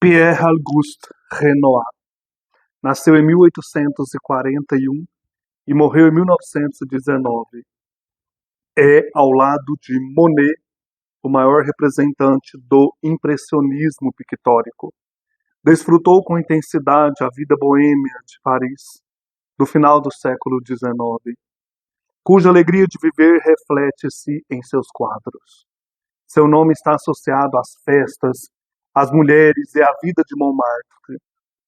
Pierre-Auguste Renoir nasceu em 1841 e morreu em 1919. É, ao lado de Monet, o maior representante do impressionismo pictórico. Desfrutou com intensidade a vida boêmia de Paris, do final do século XIX, cuja alegria de viver reflete-se em seus quadros. Seu nome está associado às festas, às mulheres e à vida de Montmartre,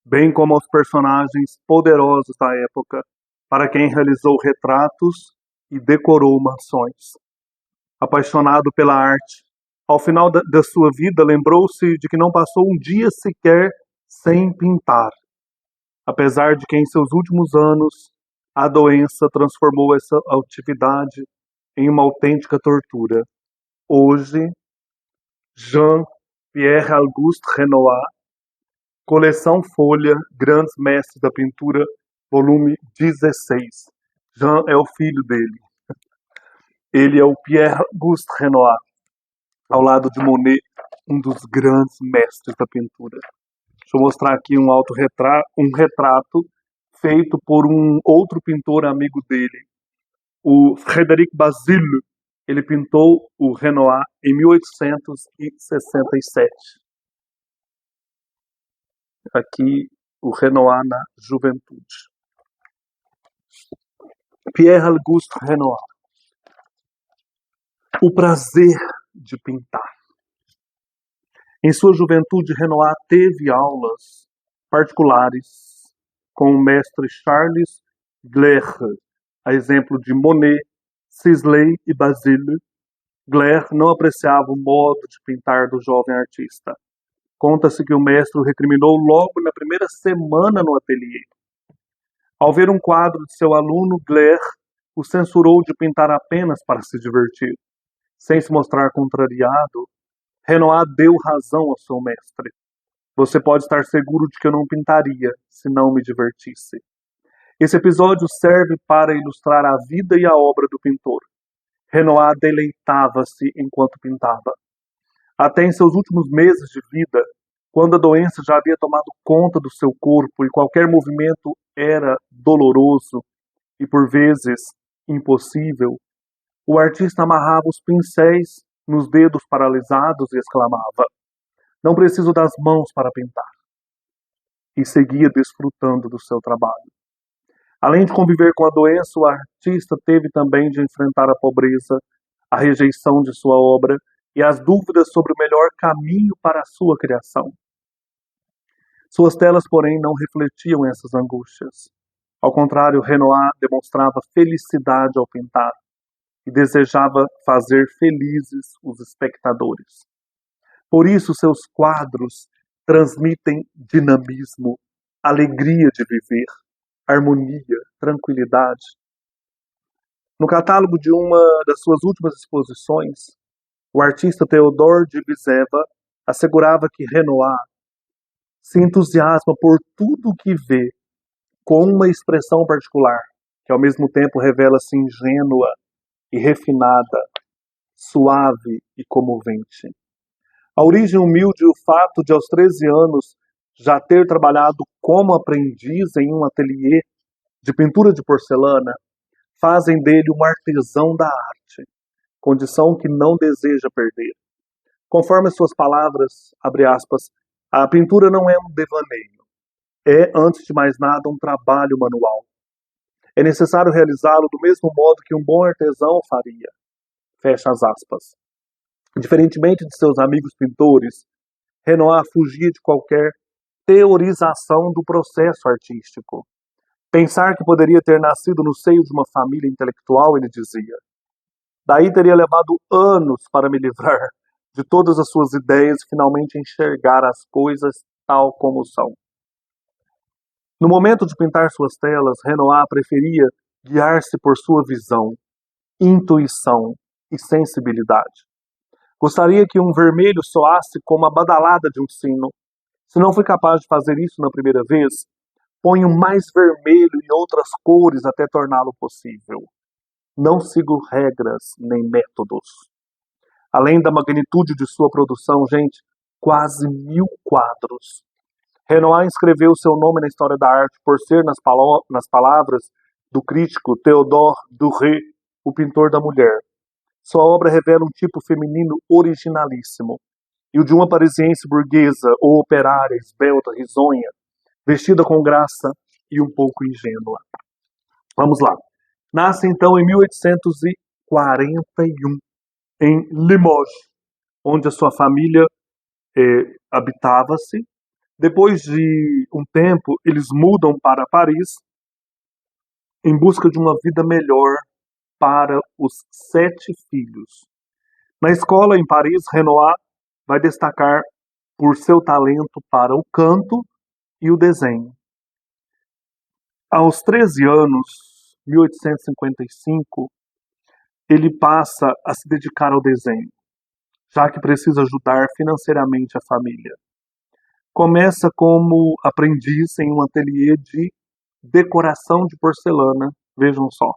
bem como aos personagens poderosos da época, para quem realizou retratos e decorou mansões. Apaixonado pela arte, ao final da sua vida lembrou-se de que não passou um dia sequer sem pintar, apesar de que em seus últimos anos a doença transformou essa atividade em uma autêntica tortura. Hoje, Jean-Pierre-Auguste Renoir, Coleção Folha, Grandes Mestres da Pintura, volume 16. Jean é o filho dele. Ele é o Pierre-Auguste Renoir, ao lado de Monet, um dos grandes mestres da pintura. Deixa eu mostrar aqui um retrato feito por um outro pintor amigo dele, o Frédéric Bazille. Ele pintou o Renoir em 1867. Aqui o Renoir na juventude. Pierre-Auguste Renoir. O prazer de pintar. Em sua juventude, Renoir teve aulas particulares com o mestre Charles Gleyre, a exemplo de Monet, Sisley e Bazille. Gleyre não apreciava o modo de pintar do jovem artista. Conta-se que o mestre o recriminou logo na primeira semana no ateliê. Ao ver um quadro de seu aluno, Gleyre o censurou de pintar apenas para se divertir. Sem se mostrar contrariado, Renoir deu razão ao seu mestre. Você pode estar seguro de que eu não pintaria se não me divertisse. Esse episódio serve para ilustrar a vida e a obra do pintor. Renoir deleitava-se enquanto pintava. Até em seus últimos meses de vida, quando a doença já havia tomado conta do seu corpo e qualquer movimento era doloroso e por vezes impossível, o artista amarrava os pincéis nos dedos paralisados e exclamava: "Não preciso das mãos para pintar." E seguia desfrutando do seu trabalho. Além de conviver com a doença, o artista teve também de enfrentar a pobreza, a rejeição de sua obra e as dúvidas sobre o melhor caminho para a sua criação. Suas telas, porém, não refletiam essas angústias. Ao contrário, Renoir demonstrava felicidade ao pintar e desejava fazer felizes os espectadores. Por isso, seus quadros transmitem dinamismo, alegria de viver, harmonia, tranquilidade. No catálogo de uma das suas últimas exposições, o artista Théodore de Bizeva assegurava que Renoir se entusiasma por tudo o que vê, com uma expressão particular, que ao mesmo tempo revela-se ingênua e refinada, suave e comovente. A origem humilde e o fato de aos 13 anos já ter trabalhado como aprendiz em um ateliê de pintura de porcelana fazem dele um artesão da arte, condição que não deseja perder. Conforme suas palavras, abre aspas, a pintura não é um devaneio, é, antes de mais nada, um trabalho manual. É necessário realizá-lo do mesmo modo que um bom artesão faria. Fecha as aspas. Diferentemente de seus amigos pintores, Renoir fugia de qualquer teorização do processo artístico. Pensar que poderia ter nascido no seio de uma família intelectual, ele dizia. Daí teria levado anos para me livrar de todas as suas ideias e finalmente enxergar as coisas tal como são. No momento de pintar suas telas, Renoir preferia guiar-se por sua visão, intuição e sensibilidade. Gostaria que um vermelho soasse como a badalada de um sino. Se não fui capaz de fazer isso na primeira vez, ponho mais vermelho e outras cores até torná-lo possível. Não sigo regras nem métodos. Além da magnitude de sua produção, gente, quase 1000 quadros. Renoir inscreveu seu nome na história da arte por ser, nas palavras do crítico Théodore Duret, o pintor da mulher. Sua obra revela um tipo feminino originalíssimo, e o de uma parisiense burguesa ou operária, esbelta, risonha, vestida com graça e um pouco ingênua. Vamos lá. Nasce então em 1841, em Limoges, onde a sua família habitava-se. Depois de um tempo, eles mudam para Paris em busca de uma vida melhor para os 7 filhos. Na escola em Paris, Renoir vai destacar por seu talento para o canto e o desenho. Aos 13 anos, 1855, ele passa a se dedicar ao desenho, já que precisa ajudar financeiramente a família. Começa como aprendiz em um ateliê de decoração de porcelana, vejam só.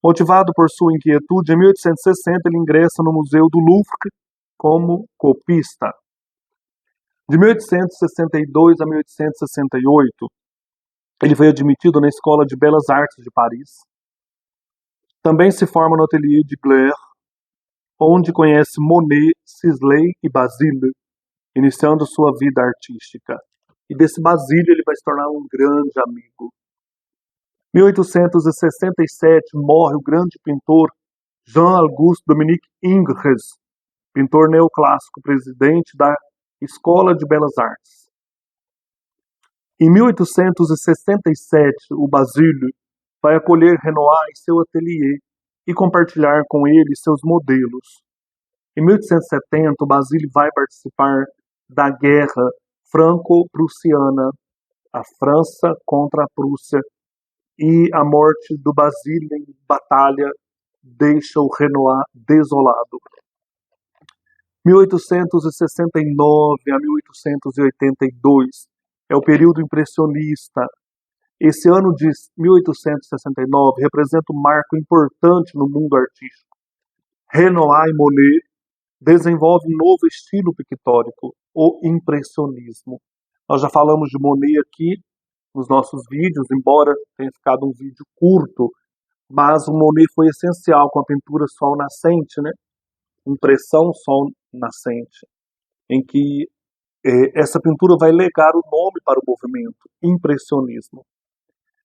Motivado por sua inquietude, em 1860 ele ingressa no Museu do Louvre como copista. De 1862 a 1868, ele foi admitido na Escola de Belas Artes de Paris. Também se forma no ateliê de Gleyre, onde conhece Monet, Sisley e Basile, iniciando sua vida artística. E desse Basile ele vai se tornar um grande amigo. Em 1867 morre o grande pintor Jean-Auguste Dominique Ingres, pintor neoclássico, presidente da Escola de Belas Artes. Em 1867, o Basile vai acolher Renoir em seu ateliê e compartilhar com ele seus modelos. Em 1870, o Basile vai participar da Guerra Franco-Prussiana, a França contra a Prússia, e a morte do Basile em batalha deixa o Renoir desolado. 1869 a 1882 é o período impressionista. Esse ano de 1869 representa um marco importante no mundo artístico. Renoir e Monet desenvolvem um novo estilo pictórico, o impressionismo. Nós já falamos de Monet aqui nos nossos vídeos, embora tenha ficado um vídeo curto, mas o Monet foi essencial com a pintura Sol Nascente, né? Impressão Sol Nascente, em que essa pintura vai legar o nome para o movimento, impressionismo.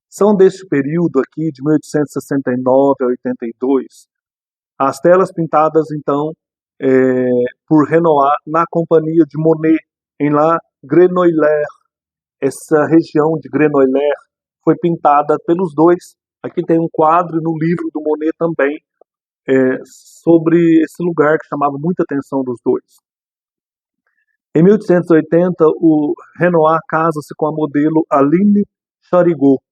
São deste período aqui, de 1869 a 82, as telas pintadas, então, por Renoir na companhia de Monet, em La Grenoillère. Essa região de Grenoillère foi pintada pelos dois. Aqui tem um quadro no livro do Monet também, sobre esse lugar que chamava muita atenção dos dois. Em 1880, o Renoir casa-se com a modelo Aline Charigot.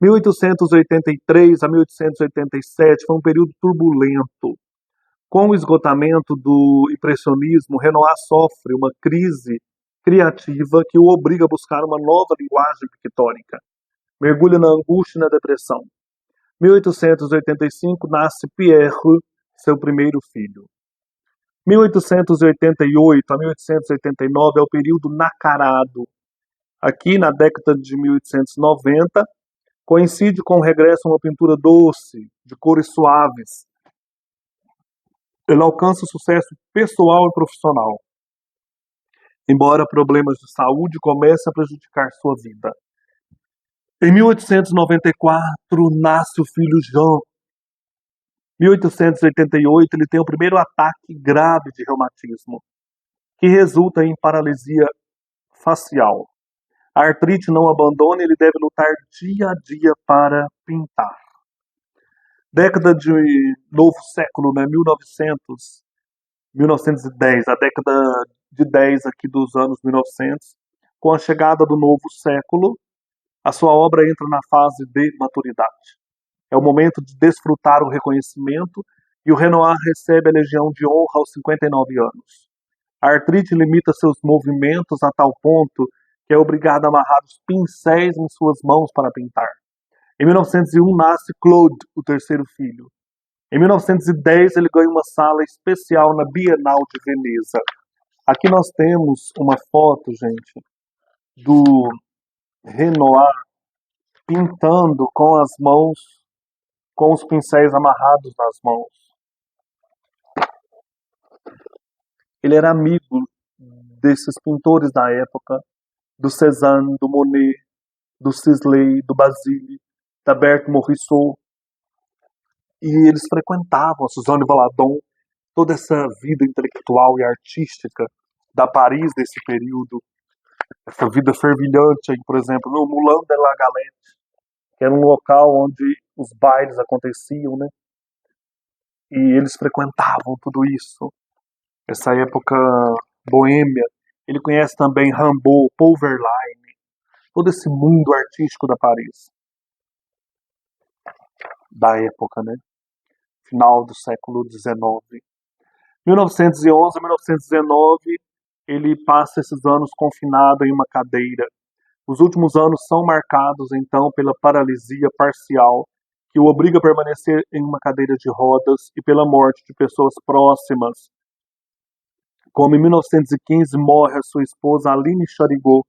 1883 a 1887 foi um período turbulento. Com o esgotamento do impressionismo, Renoir sofre uma crise criativa que o obriga a buscar uma nova linguagem pictórica. Mergulha na angústia e na depressão. Em 1885 nasce Pierre, seu primeiro filho. 1888 a 1889 é o período nacarado. Aqui, na década de 1890, coincide com o regresso a uma pintura doce, de cores suaves. Ele alcança sucesso pessoal e profissional, embora problemas de saúde comecem a prejudicar sua vida. Em 1894, nasce o filho Jean. Em 1888, ele tem o primeiro ataque grave de reumatismo, que resulta em paralisia facial. A artrite não abandona e ele deve lutar dia a dia para pintar. Década de novo século, né? 1910, a década de 10 aqui dos anos 1900. Com a chegada do novo século, a sua obra entra na fase de maturidade. É o momento de desfrutar o reconhecimento e o Renoir recebe a Legião de Honra aos 59 anos. A artrite limita seus movimentos a tal ponto que é obrigado a amarrar os pincéis em suas mãos para pintar. Em 1901 nasce Claude, o terceiro filho. Em 1910 ele ganha uma sala especial na Bienal de Veneza. Aqui nós temos uma foto, gente, do Renoir pintando com as mãos, com os pincéis amarrados nas mãos. Ele era amigo desses pintores da época, do Cézanne, do Monet, do Sisley, do Basile, da Berthe Morisot. E eles frequentavam a Suzanne Valadon, toda essa vida intelectual e artística da Paris desse período, essa vida fervilhante aí, por exemplo, no Moulin de la Galette, que era um local onde os bailes aconteciam, né? E eles frequentavam tudo isso, essa época boêmia. Ele conhece também Rimbaud, Paul Verlaine, todo esse mundo artístico da Paris, da época, né? Final do século XIX. 1911 a 1919, ele passa esses anos confinado em uma cadeira. Os últimos anos são marcados, então, pela paralisia parcial, que o obriga a permanecer em uma cadeira de rodas, e pela morte de pessoas próximas. Como em 1915 morre a sua esposa Aline Charigot,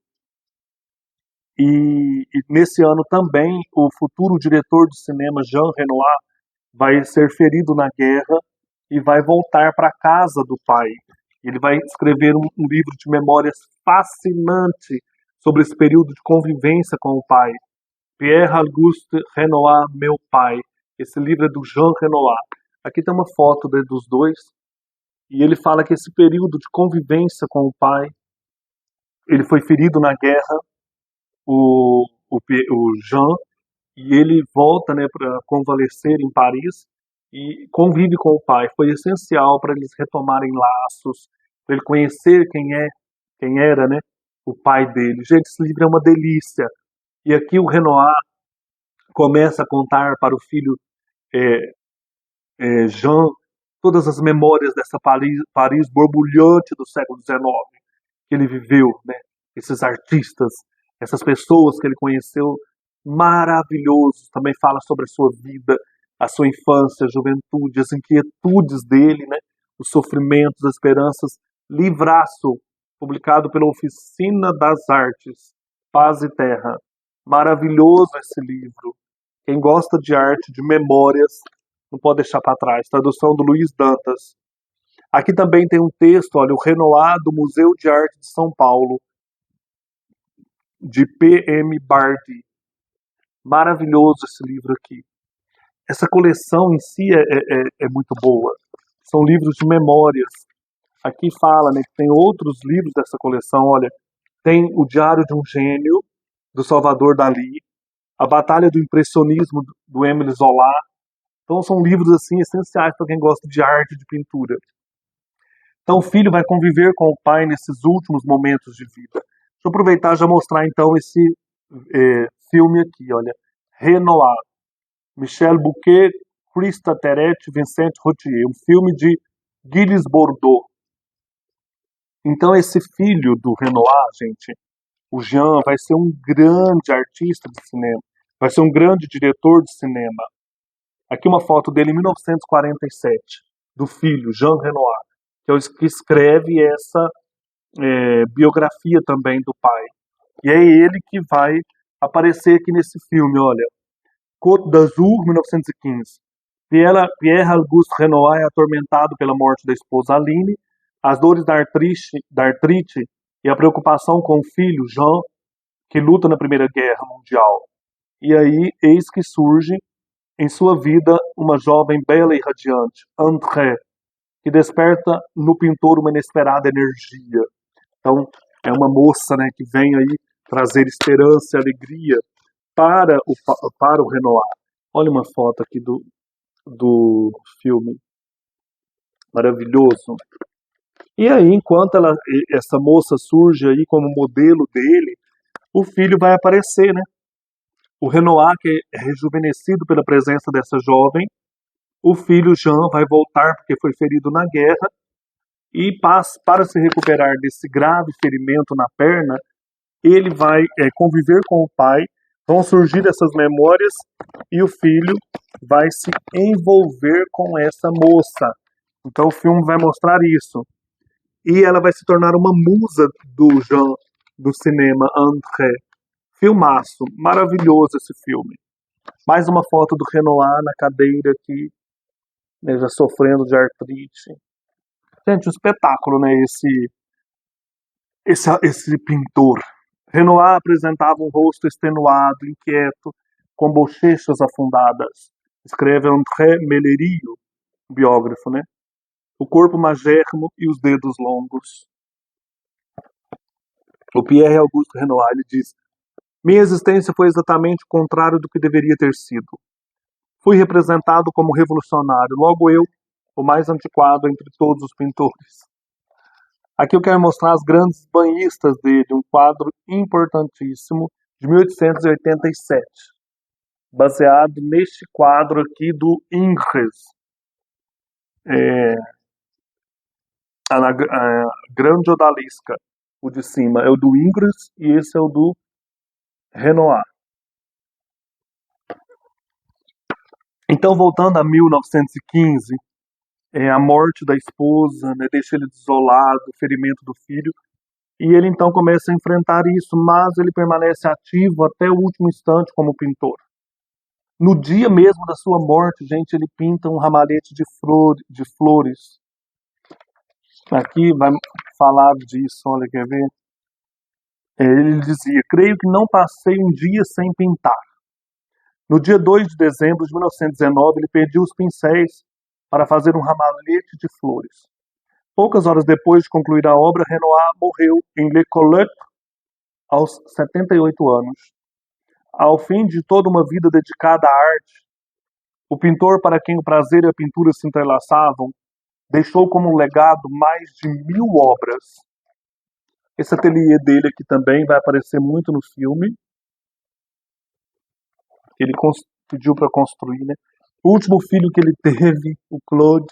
e nesse ano também o futuro diretor de cinema Jean Renoir vai ser ferido na guerra e vai voltar para a casa do pai. Ele vai escrever um livro de memórias fascinante sobre esse período de convivência com o pai. Pierre-Auguste Renoir, Meu Pai. Esse livro é do Jean Renoir. Aqui tem uma foto dos dois, e ele fala que esse período de convivência com o pai, ele foi ferido na guerra, o Jean, e ele volta, né, para convalescer em Paris e convive com o pai. Foi essencial para eles retomarem laços, para ele conhecer quem era, né, o pai dele. Gente, esse livro é uma delícia. E aqui o Renoir começa a contar para o filho Jean todas as memórias dessa Paris borbulhante do século XIX que ele viveu, né? Esses artistas, essas pessoas que ele conheceu, maravilhosos. Também fala sobre a sua vida, a sua infância, a juventude, as inquietudes dele, né? Os sofrimentos, as esperanças. Livraço, publicado pela Oficina das Artes, Paz e Terra. Maravilhoso esse livro. Quem gosta de arte, de memórias, não pode deixar para trás. Tradução do Luiz Dantas. Aqui também tem um texto, olha, o Renoir do Museu de Arte de São Paulo, de P.M. Bardi. Maravilhoso esse livro aqui. Essa coleção em si é muito boa. São livros de memórias. Aqui fala, né, que tem outros livros dessa coleção. Olha, tem O Diário de um Gênio, do Salvador Dalí, A Batalha do Impressionismo, do Émile Zola. Então são livros assim essenciais para quem gosta de arte e de pintura. Então o filho vai conviver com o pai nesses últimos momentos de vida. Deixa eu aproveitar e já mostrar então esse filme aqui, olha. Renoir, Michel Bouquet, Christa Terete, Vincent Rotier, um filme de Gilles Bordeaux. Então esse filho do Renoir, gente, o Jean, vai ser um grande artista de cinema, vai ser um grande diretor de cinema. Aqui uma foto dele em 1947, do filho, Jean Renoir, que é o que escreve essa biografia também do pai. E é ele que vai aparecer aqui nesse filme, olha. Côte d'Azur, 1915. Pierre-Auguste Renoir é atormentado pela morte da esposa Aline, as dores da artrite e a preocupação com o filho, Jean, que luta na Primeira Guerra Mundial. E aí, eis que surge em sua vida uma jovem bela e radiante, André, que desperta no pintor uma inesperada energia. Então, é uma moça, né, que vem aí trazer esperança e alegria para o Renoir. Olha uma foto aqui do filme. Maravilhoso. E aí, enquanto essa moça surge aí como modelo dele, o filho vai aparecer, né? O Renoir, que é rejuvenescido pela presença dessa jovem, o filho Jean vai voltar porque foi ferido na guerra, e para se recuperar desse grave ferimento na perna, ele vai conviver com o pai, vão surgir essas memórias e o filho vai se envolver com essa moça. Então o filme vai mostrar isso. e ela vai se tornar uma musa do cinema, André. Filmaço, maravilhoso esse filme. Mais uma foto do Renoir na cadeira aqui, né, já sofrendo de artrite. Gente, um espetáculo, né, esse pintor. Renoir apresentava um rosto extenuado, inquieto, com bochechas afundadas. Escreve André Mellerio, biógrafo, né? O corpo magérrimo e os dedos longos. O Pierre Auguste Renoir, ele diz: minha existência foi exatamente o contrário do que deveria ter sido. Fui representado como revolucionário, logo eu, o mais antiquado entre todos os pintores. Aqui eu quero mostrar as grandes banhistas dele, um quadro importantíssimo de 1887, baseado neste quadro aqui do Ingres, a Grande Odalisca. O de cima é o do Ingres e esse é o do Renoir. Então, voltando a 1915, a morte da esposa, né, deixa ele desolado, o ferimento do filho, e ele então começa a enfrentar isso, mas ele permanece ativo até o último instante como pintor. No dia mesmo da sua morte, gente, ele pinta um ramalhete de flores. Aqui vai falar disso, olha, quer ver? Ele dizia: creio que não passei um dia sem pintar. No dia 2 de dezembro de 1919, ele pediu os pincéis para fazer um ramalhete de flores. Poucas horas depois de concluir a obra, Renoir morreu em Le Collet aos 78 anos. Ao fim de toda uma vida dedicada à arte, o pintor para quem o prazer e a pintura se entrelaçavam, deixou como legado mais de 1000 obras. Esse ateliê dele aqui também vai aparecer muito no filme. Ele pediu para construir, né? O último filho que ele teve, o Claude,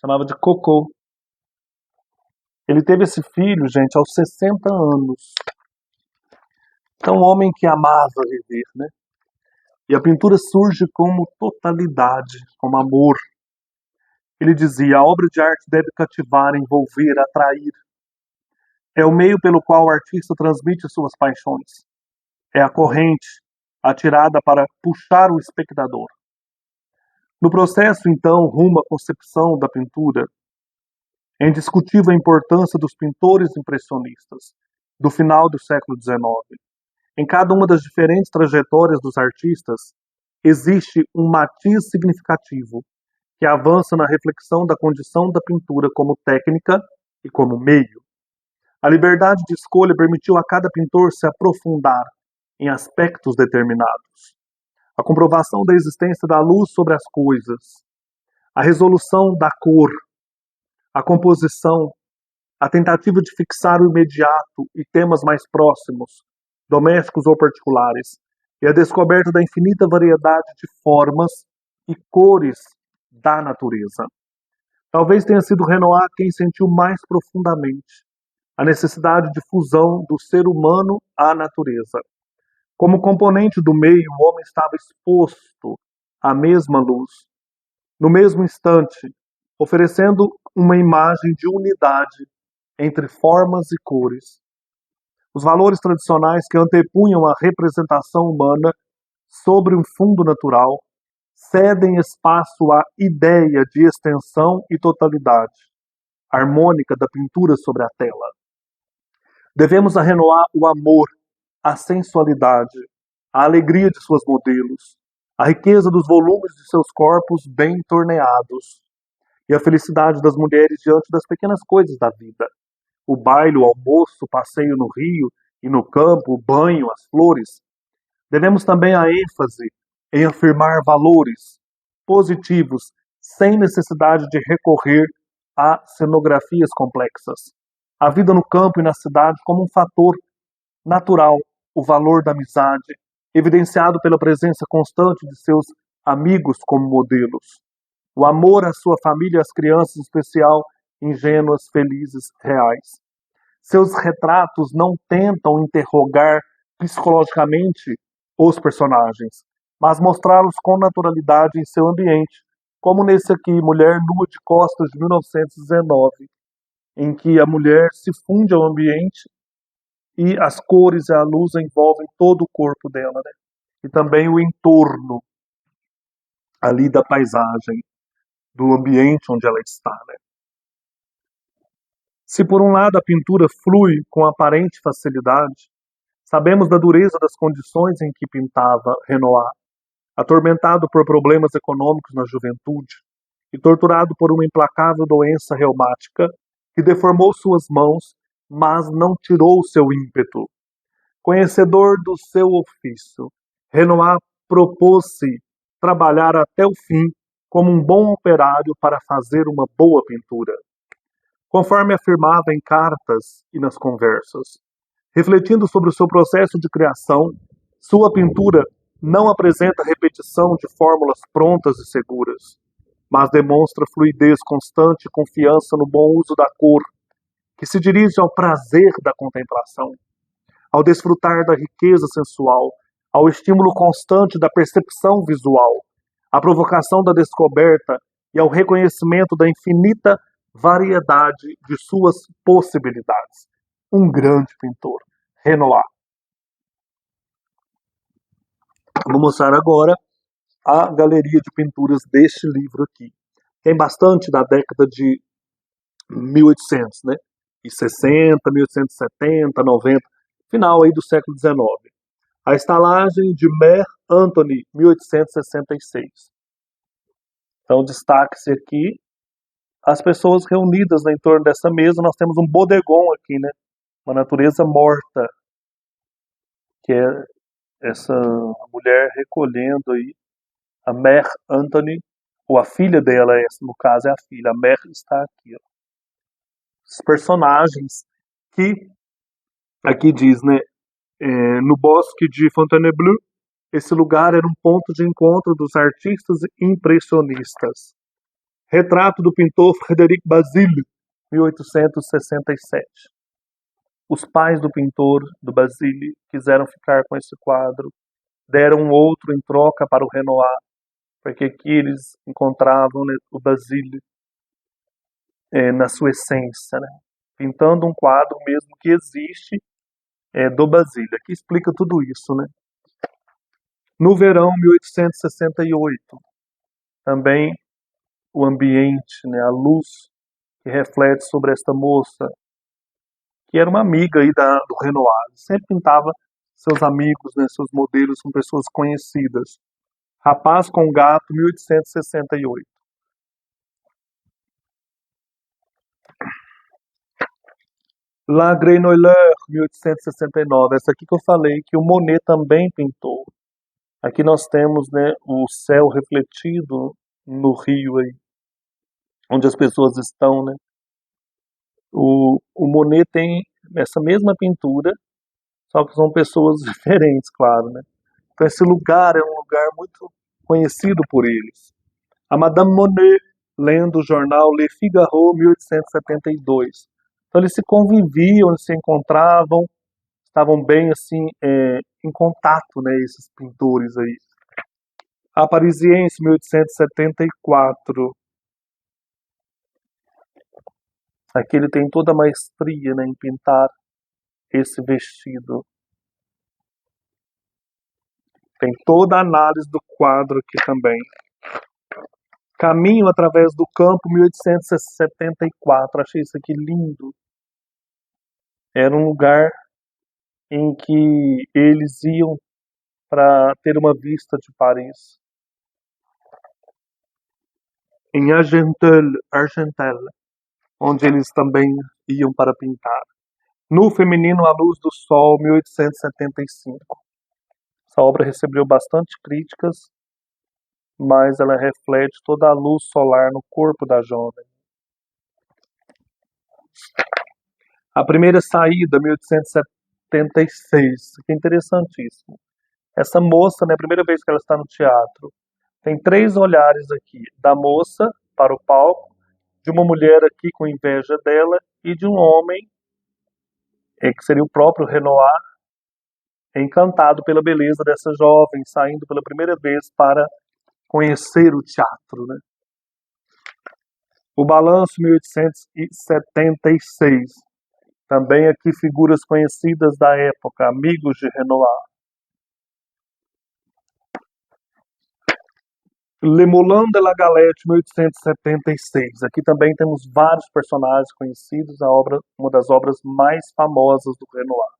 chamava de Coco. Ele teve esse filho, gente, aos 60 anos. Então, um homem que amava viver, né? E a pintura surge como totalidade, como amor. Ele dizia: a obra de arte deve cativar, envolver, atrair. É o meio pelo qual o artista transmite suas paixões. É a corrente atirada para puxar o espectador. No processo, então, rumo à concepção da pintura, é indiscutível a importância dos pintores impressionistas do final do século XIX. Em cada uma das diferentes trajetórias dos artistas, existe um matiz significativo que avança na reflexão da condição da pintura como técnica e como meio. A liberdade de escolha permitiu a cada pintor se aprofundar em aspectos determinados. A comprovação da existência da luz sobre as coisas, a resolução da cor, a composição, a tentativa de fixar o imediato e temas mais próximos, domésticos ou particulares, e a descoberta da infinita variedade de formas e cores da natureza. Talvez tenha sido Renoir quem sentiu mais profundamente a necessidade de fusão do ser humano à natureza. Como componente do meio, o homem estava exposto à mesma luz, no mesmo instante, oferecendo uma imagem de unidade entre formas e cores. Os valores tradicionais que antepunham a representação humana sobre um fundo natural cedem espaço à ideia de extensão e totalidade harmônica da pintura sobre a tela. Devemos a Renoir o amor, a sensualidade, a alegria de suas modelos, a riqueza dos volumes de seus corpos bem torneados e a felicidade das mulheres diante das pequenas coisas da vida. O baile, o almoço, o passeio no rio e no campo, o banho, as flores. Devemos também a ênfase em afirmar valores positivos sem necessidade de recorrer a cenografias complexas. A vida no campo e na cidade como um fator natural, o valor da amizade, evidenciado pela presença constante de seus amigos como modelos. O amor à sua família e às crianças, em especial, ingênuas, felizes, reais. Seus retratos não tentam interrogar psicologicamente os personagens, mas mostrá-los com naturalidade em seu ambiente, como nesse aqui, Mulher Nua de Costas, de 1919. em que a mulher se funde ao ambiente e as cores e a luz envolvem todo o corpo dela, né? E também o entorno ali da paisagem, do ambiente onde ela está, né? Se por um lado a pintura flui com aparente facilidade, sabemos da dureza das condições em que pintava Renoir, atormentado por problemas econômicos na juventude e torturado por uma implacável doença reumática que deformou suas mãos, mas não tirou seu ímpeto. Conhecedor do seu ofício, Renoir propôs-se trabalhar até o fim como um bom operário para fazer uma boa pintura. Conforme afirmava em cartas e nas conversas, refletindo sobre o seu processo de criação, sua pintura não apresenta repetição de fórmulas prontas e seguras, mas demonstra fluidez constante e confiança no bom uso da cor, que se dirige ao prazer da contemplação, ao desfrutar da riqueza sensual, ao estímulo constante da percepção visual, à provocação da descoberta e ao reconhecimento da infinita variedade de suas possibilidades. Um grande pintor, Renoir. Vou mostrar agora a galeria de pinturas deste livro aqui. Tem bastante da década de 1800, né? E 60, 1870, 90, final aí do século XIX. A estalagem de Mer Anthony, 1866. Então, destaque-se aqui as pessoas reunidas em torno dessa mesa. Nós temos um bodegon aqui, né? Uma natureza morta, que é essa mulher recolhendo aí a Mer Anthony, ou a filha dela, no caso é a filha, a Mer está aqui, ó. Os personagens que aqui diz, né? No bosque de Fontainebleau, esse lugar era um ponto de encontro dos artistas impressionistas. Retrato do pintor Frédéric Bazille, 1867. Os pais do pintor, do Bazille, quiseram ficar com esse quadro, deram outro em troca para o Renoir, porque aqui eles encontravam, né, o Bazille na sua essência, né, pintando um quadro mesmo que existe do Bazille. Aqui explica tudo isso, né. No verão 1868, também o ambiente, né, a luz que reflete sobre esta moça, que era uma amiga aí do Renoir, sempre pintava seus amigos, né, seus modelos com pessoas conhecidas. Rapaz com Gato, 1868. La Grenolleur, 1869. Essa aqui que eu falei, que o Monet também pintou. Aqui nós temos, né, o céu refletido no rio aí, onde as pessoas estão, né. O Monet tem essa mesma pintura, só que são pessoas diferentes, claro, né. Então esse lugar é um lugar muito conhecido por eles. A Madame Monet, lendo o jornal Le Figaro, 1872. Então eles se conviviam, eles se encontravam, estavam bem assim em contato, né, esses pintores aí. A Parisiense, 1874. Aqui ele tem toda a maestria, né, em pintar esse vestido. Tem toda a análise do quadro aqui também. Caminho através do campo, 1874. Achei isso aqui lindo. Era um lugar em que eles iam para ter uma vista de Paris. Em Argentel, onde eles também iam para pintar. No Feminino à Luz do Sol, 1875. Essa obra recebeu bastante críticas, mas ela reflete toda a luz solar no corpo da jovem. A Primeira Saída, 1876. Que é interessantíssimo. Essa moça, né, a primeira vez que ela está no teatro, tem 3 olhares aqui, da moça para o palco, de uma mulher aqui com inveja dela e de um homem, que seria o próprio Renoir, encantado pela beleza dessa jovem, saindo pela primeira vez para conhecer o teatro, né? O Balanço, 1876. Também aqui figuras conhecidas da época, amigos de Renoir. Le Moulin de la Galette, 1876. Aqui também temos vários personagens conhecidos, uma das obras mais famosas do Renoir.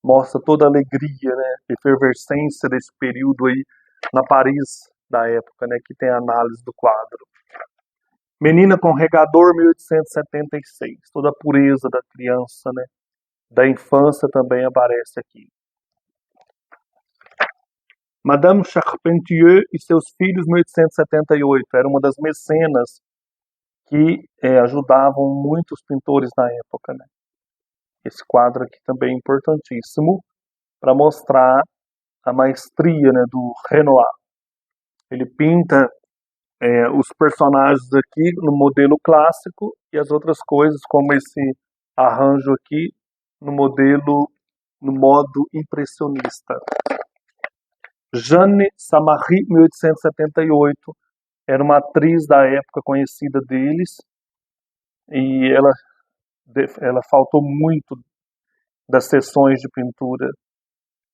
Mostra toda a alegria, né, efervescência desse período aí na Paris da época, né, que tem a análise do quadro. Menina com Regador, 1876. Toda a pureza da criança, né, da infância também aparece aqui. Madame Charpentier e seus filhos, 1878. Era uma das mecenas que ajudavam muitos pintores na época, né? Esse quadro aqui também é importantíssimo para mostrar a maestria, né, do Renoir. Ele pinta os personagens aqui no modelo clássico e as outras coisas, como esse arranjo aqui, no modo impressionista. Jeanne Samary, 1878, era uma atriz da época conhecida deles e ela faltou muito das sessões de pintura,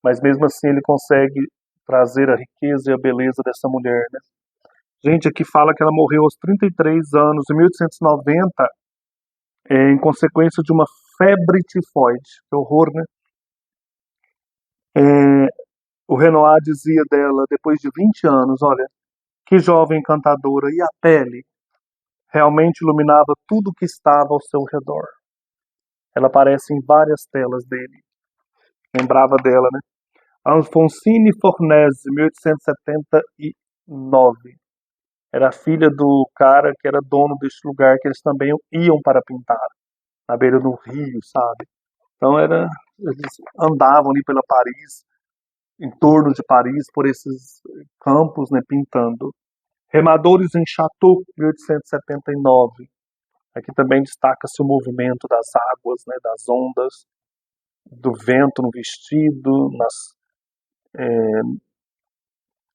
mas mesmo assim ele consegue trazer a riqueza e a beleza dessa mulher, né? Gente, aqui fala que ela morreu aos 33 anos, em 1890, em consequência de uma febre tifoide. Que horror, né? O Renoir dizia dela, depois de 20 anos, olha, que jovem encantadora, e a pele realmente iluminava tudo o que estava ao seu redor. Ela aparece em várias telas dele. Lembrava dela, né? Alfonsine Fornese, 1879. Era filha do cara que era dono deste lugar, que eles também iam para pintar, na beira do rio, sabe? Então eles andavam ali pela Paris, em torno de Paris, por esses campos, né, pintando. Remadores em Chateau, 1879. Aqui também destaca-se o movimento das águas, né, das ondas, do vento no vestido,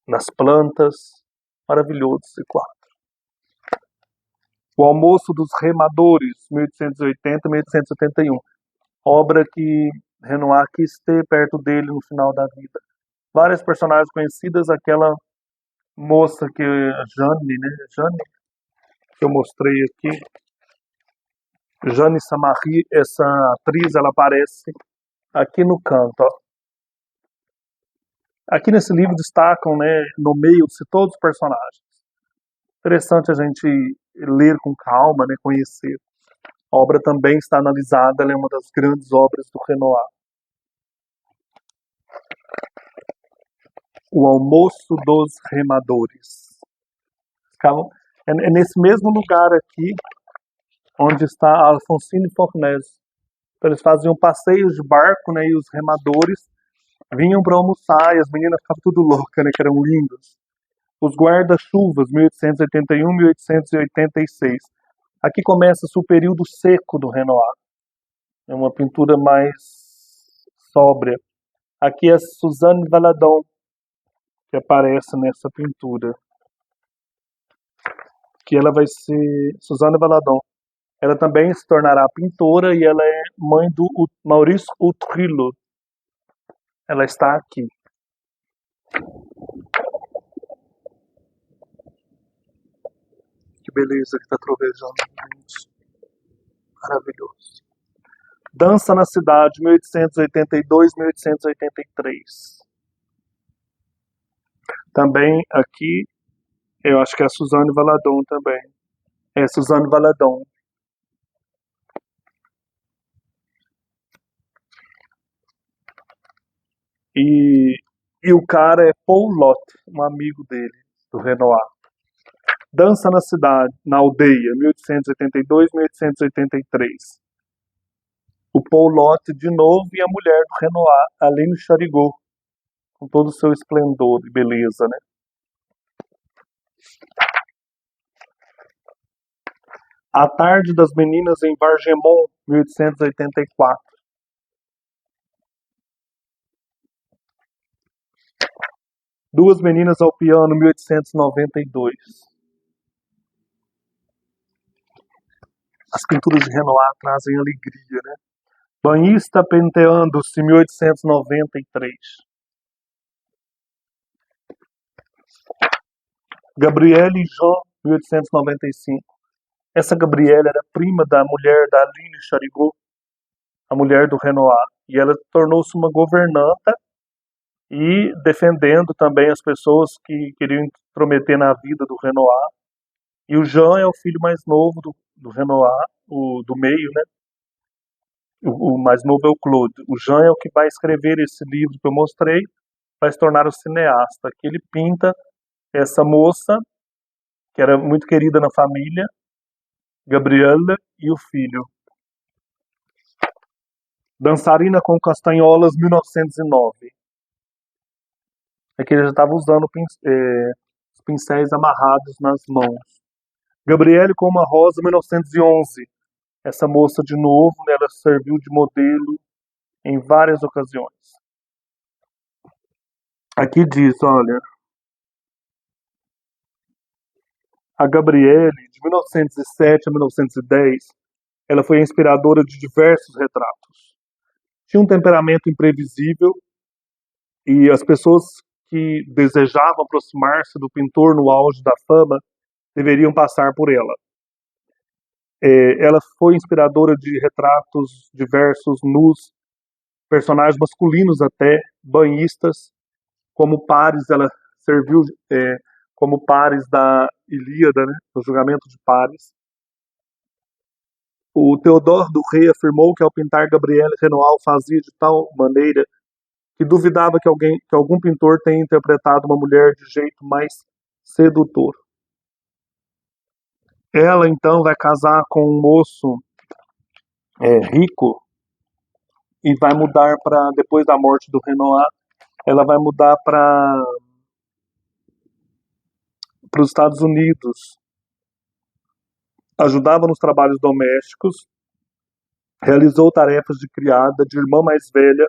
nas plantas. Maravilhoso esse quadro. O Almoço dos Remadores, 1880-1881. Obra que Renoir quis ter perto dele no final da vida. Várias personagens conhecidas, aquela moça que Jeanne, né? Jeanne, que eu mostrei aqui. Jeanne Samary, essa atriz, ela aparece aqui no canto, ó. Aqui nesse livro destacam, né, nomeiam-se todos os personagens. Interessante a gente ler com calma, né, conhecer. A obra também está analisada, ela é uma das grandes obras do Renoir. O Almoço dos Remadores. É nesse mesmo lugar aqui onde está a Alfonsine Fornese. Então, eles faziam passeios de barco, né, e os remadores vinham para almoçar e as meninas ficavam tudo loucas, né, que eram lindas. Os Guarda-Chuvas, 1881-1886. Aqui começa-se o período seco do Renoir. É uma pintura mais sóbria. Aqui é Suzanne Valadon que aparece nessa pintura. Que ela vai ser Suzanne Valadon. Ela também se tornará pintora e ela é mãe do Maurice Utrillo. Ela está aqui. Que beleza que está trovejando, gente. Maravilhoso. Dança na Cidade, 1882-1883. Também aqui, eu acho que é a Suzanne Valadon também. É Suzanne Valadon. E o cara é Paul Lot, um amigo dele, do Renoir. Dança na Cidade, na Aldeia, 1882-1883. O Paul Lot de novo e a mulher do Renoir, Aline Charigot, com todo o seu esplendor e beleza, né? A Tarde das Meninas em Bargemont, 1884. Duas Meninas ao Piano, 1892. As pinturas de Renoir trazem alegria, né? Banhista penteando-se, 1893. Gabrielle Jean, 1895. Essa Gabrielle era prima da mulher da Aline Charigot, a mulher do Renoir, e ela tornou-se uma governanta e defendendo também as pessoas que queriam intrometer na vida do Renoir. E o Jean é o filho mais novo do Renoir, o do meio, né? O mais novo é o Claude. O Jean é o que vai escrever esse livro que eu mostrei, vai se tornar o cineasta, que ele pinta essa moça, que era muito querida na família, Gabriela, e o filho. Dançarina com castanholas, 1909. Aqui ele já estava usando os pincéis amarrados nas mãos. Gabriele com uma rosa, 1911. Essa moça, de novo, né, ela serviu de modelo em várias ocasiões. Aqui diz, olha, a Gabriele, de 1907 a 1910, ela foi a inspiradora de diversos retratos. Tinha um temperamento imprevisível e as pessoas que desejavam aproximar-se do pintor no auge da fama deveriam passar por ela. Ela foi inspiradora de retratos diversos, nus, personagens masculinos até, banhistas, como Paris, ela serviu como Paris da Ilíada, né, no julgamento de Paris. O Théodore Duret afirmou que ao pintar Gabrielle Renoir fazia de tal maneira que duvidava que algum pintor tenha interpretado uma mulher de jeito mais sedutor. Ela então vai casar com um moço rico e vai mudar para, depois da morte do Renoir, ela vai mudar para os Estados Unidos. Ajudava nos trabalhos domésticos, realizou tarefas de criada, de irmã mais velha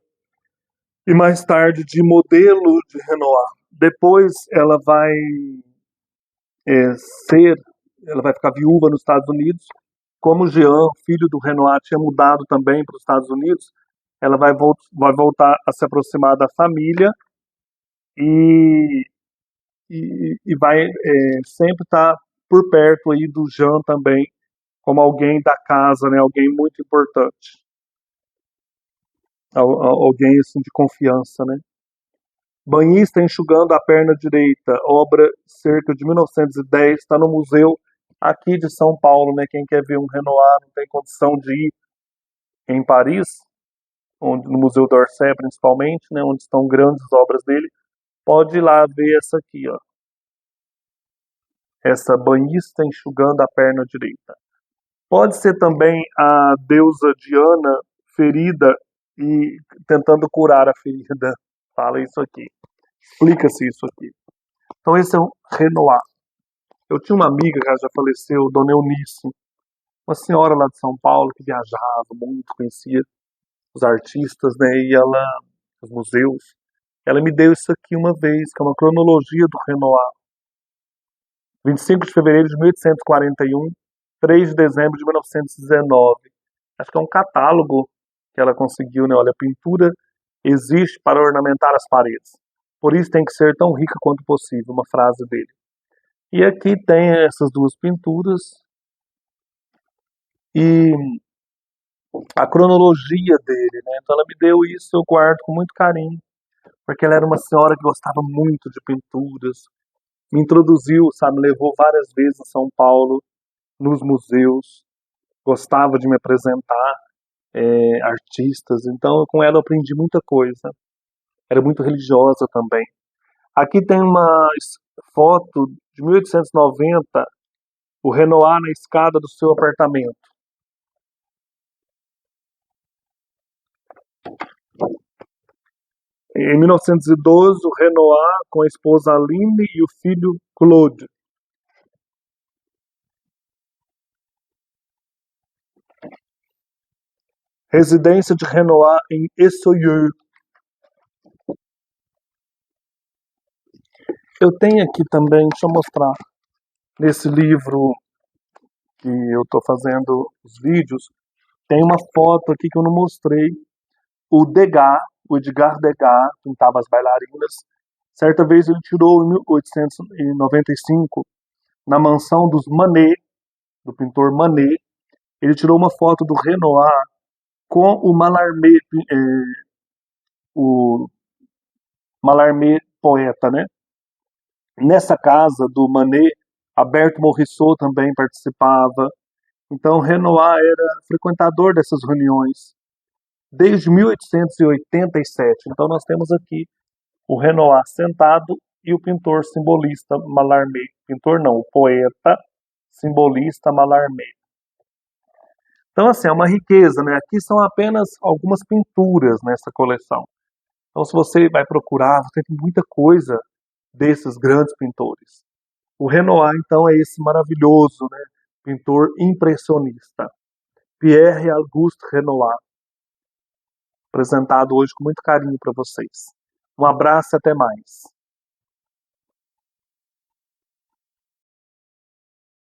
e mais tarde de modelo de Renoir. Depois ela vai ela vai ficar viúva nos Estados Unidos. Como Jean, filho do Renoir, tinha mudado também para os Estados Unidos, ela vai voltar a se aproximar da família e vai sempre estar por perto aí do Jean também, como alguém da casa, né, alguém muito importante. Alguém assim de confiança, né? Banhista enxugando a perna direita, obra cerca de 1910, está no museu aqui de São Paulo, né? Quem quer ver um Renoir não tem condição de ir em Paris, no Museu d'Orsay principalmente, né? Onde estão grandes obras dele, pode ir lá ver essa aqui, ó. Essa banhista enxugando a perna direita. Pode ser também a deusa Diana ferida e tentando curar a ferida. Fala isso aqui. Explica-se isso aqui. Então esse é o Renoir. Eu tinha uma amiga que já faleceu, Dona Eunice, uma senhora lá de São Paulo que viajava muito, conhecia os artistas, né, e os museus. Ela me deu isso aqui uma vez, que é uma cronologia do Renoir. 25 de fevereiro de 1841, 3 de dezembro de 1919. Acho que é um catálogo que ela conseguiu, né? Olha, a pintura existe para ornamentar as paredes. Por isso tem que ser tão rica quanto possível, uma frase dele. E aqui tem essas duas pinturas e a cronologia dele, né? Então ela me deu isso, eu guardo com muito carinho, porque ela era uma senhora que gostava muito de pinturas, me introduziu, sabe, me levou várias vezes a São Paulo, nos museus, gostava de me apresentar artistas, então com ela eu aprendi muita coisa. Era muito religiosa também. Aqui tem uma foto de 1890, o Renoir na escada do seu apartamento. Em 1912, o Renoir com a esposa Aline e o filho Claude. Residência de Renoir em Essouilleux. Eu tenho aqui também, deixa eu mostrar, nesse livro que eu estou fazendo os vídeos, tem uma foto aqui que eu não mostrei. O Degas, o Edgar Degas, pintava as bailarinas. Certa vez ele tirou, em 1895, na mansão dos Manet, do pintor Manet, ele tirou uma foto do Renoir com o Mallarmé poeta, né? Nessa casa do Manet, Alberto Morisot também participava. Então, Renoir era frequentador dessas reuniões desde 1887. Então, nós temos aqui o Renoir sentado e o pintor simbolista Mallarmé. Pintor não, o poeta simbolista Mallarmé. Então, assim, é uma riqueza, né? Aqui são apenas algumas pinturas nessa coleção. Então, se você vai procurar, você tem muita coisa desses grandes pintores. O Renoir, então, é esse maravilhoso, né, pintor impressionista. Pierre Auguste Renoir, apresentado hoje com muito carinho para vocês. Um abraço e até mais.